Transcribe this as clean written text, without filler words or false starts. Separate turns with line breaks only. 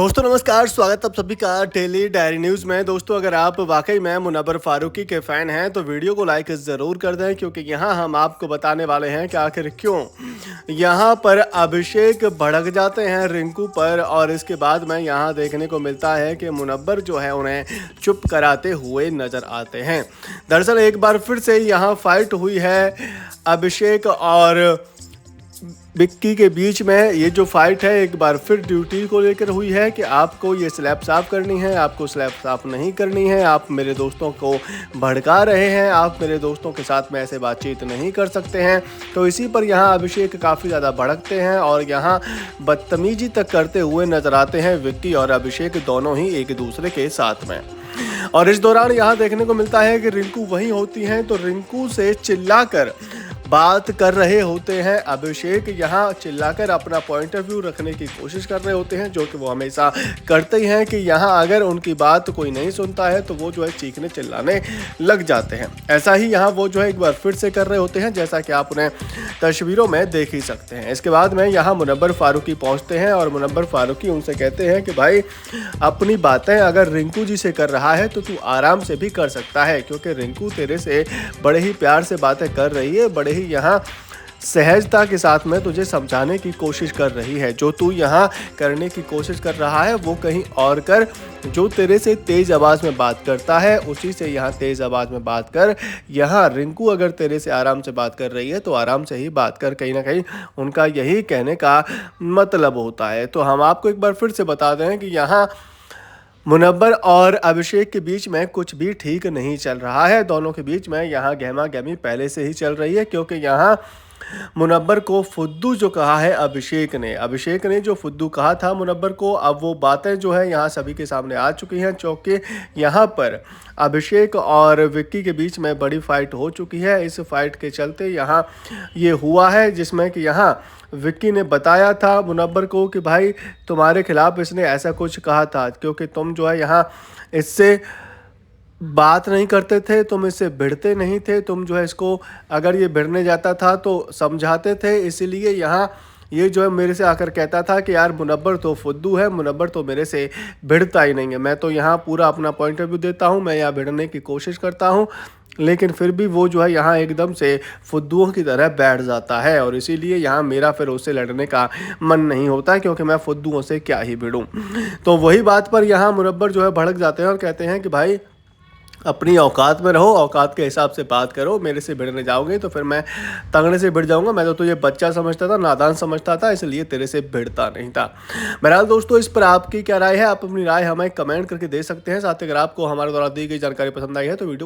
दोस्तों नमस्कार, स्वागत आप सभी का डेली डायरी न्यूज़ में। दोस्तों अगर आप वाकई में मुनव्वर फारूकी के फ़ैन हैं तो वीडियो को लाइक ज़रूर कर दें, क्योंकि यहाँ हम आपको बताने वाले हैं कि आखिर क्यों यहाँ पर अभिषेक भड़क जाते हैं रिंकू पर, और इसके बाद में यहाँ देखने को मिलता है कि मुनव्वर जो है उन्हें चुप कराते हुए नज़र आते हैं। दरअसल एक बार फिर से यहाँ फाइट हुई है अभिषेक और विक्की के बीच में। ये जो फाइट है एक बार फिर ड्यूटी को लेकर हुई है कि आपको ये स्लैब साफ करनी है, आपको स्लैब साफ नहीं करनी है, आप मेरे दोस्तों को भड़का रहे हैं, आप मेरे दोस्तों के साथ में ऐसे बातचीत नहीं कर सकते हैं। तो इसी पर यहाँ अभिषेक काफ़ी ज़्यादा भड़कते हैं और यहाँ बदतमीजी तक करते हुए नजर आते हैं विक्की और अभिषेक दोनों ही एक दूसरे के साथ में। और इस दौरान यहाँ देखने को मिलता है कि रिंकू वहीं होती हैं, तो रिंकू से चिल्लाकर बात कर रहे होते हैं अभिषेक। यहाँ चिल्लाकर अपना पॉइंट ऑफ व्यू रखने की कोशिश कर रहे होते हैं, जो कि वो हमेशा करते ही हैं कि यहाँ अगर उनकी बात कोई नहीं सुनता है तो वो जो है चीखने चिल्लाने लग जाते हैं। ऐसा ही यहाँ वो जो है एक बार फिर से कर रहे होते हैं, जैसा कि आप उन्हें तस्वीरों में देख ही सकते हैं। इसके बाद में यहाँ मुनव्वर फारूकी पहुँचते हैं और मुनव्वर फारूकी उनसे कहते हैं कि भाई अपनी बातें अगर रिंकू जी से कर रहा है तो तू आराम से भी कर सकता है, क्योंकि रिंकू तेरे से बड़े ही प्यार से बातें कर रही है, बड़े ही यहाँ सहजता के साथ में तुझे समझाने की कोशिश कर रही है। जो तू यहाँ करने की कोशिश कर रहा है वो कहीं और कर, जो तेरे से तेज़ आवाज़ में बात करता है उसी से यहाँ तेज़ आवाज़ में बात कर। यहाँ रिंकू अगर तेरे से आराम से बात कर रही है तो आराम से ही बात कर, कहीं ना कहीं उनका यही कहने का मतलब होता है। तो हम आपको एक बार फिर से बता दें कि यहाँ मुनव्वर और अभिषेक के बीच में कुछ भी ठीक नहीं चल रहा है। दोनों के बीच में यहाँ गहमा गहमी पहले से ही चल रही है, क्योंकि यहाँ मुनव्वर को फुद्दू जो कहा है अभिषेक ने जो फुद्दू कहा था मुनव्वर को, अब वो बातें जो है यहाँ सभी के सामने आ चुकी हैं। चौके यहाँ पर अभिषेक और विक्की के बीच में बड़ी फाइट हो चुकी है। इस फाइट के चलते यहाँ ये हुआ है, जिसमें कि यहाँ विक्की ने बताया था मुनव्वर को कि भाई तुम्हारे खिलाफ इसने ऐसा कुछ कहा था, क्योंकि तुम जो है यहाँ इससे बात नहीं करते थे, तुम इससे भिड़ते नहीं थे, तुम जो है इसको अगर ये भिड़ने जाता था तो समझाते थे। इसीलिए यहाँ ये जो है मेरे से आकर कहता था कि यार मुनव्वर तो फुद्दू है, मुनव्वर तो मेरे से भिड़ता ही नहीं है। मैं तो यहाँ पूरा अपना पॉइंट ऑफ व्यू देता हूँ, मैं यहाँ भिड़ने की कोशिश करता हूँ, लेकिन फिर भी वो जो है यहाँ एकदम से फुद्दुओं की तरह बैठ जाता है, और इसीलिए यहाँ मेरा फिर उससे लड़ने का मन नहीं होता, क्योंकि मैं फुद्दुओं से क्या ही भिड़ूँ। तो वही बात पर यहाँ मुनव्वर जो है भड़क जाते हैं और कहते हैं कि भाई अपनी औकात में रहो, औकात के हिसाब से बात करो। मेरे से भिड़ने जाओगे तो फिर मैं तगड़े से भिड़ जाऊंगा। मैं तो तुझे बच्चा समझता था, नादान समझता था, इसलिए तेरे से भिड़ता नहीं था। बहरहाल दोस्तों, इस पर आपकी क्या राय है? आप अपनी राय हमें कमेंट करके दे सकते हैं। साथ ही अगर आपको हमारे द्वारा दी गई जानकारी पसंद आई है तो वीडियो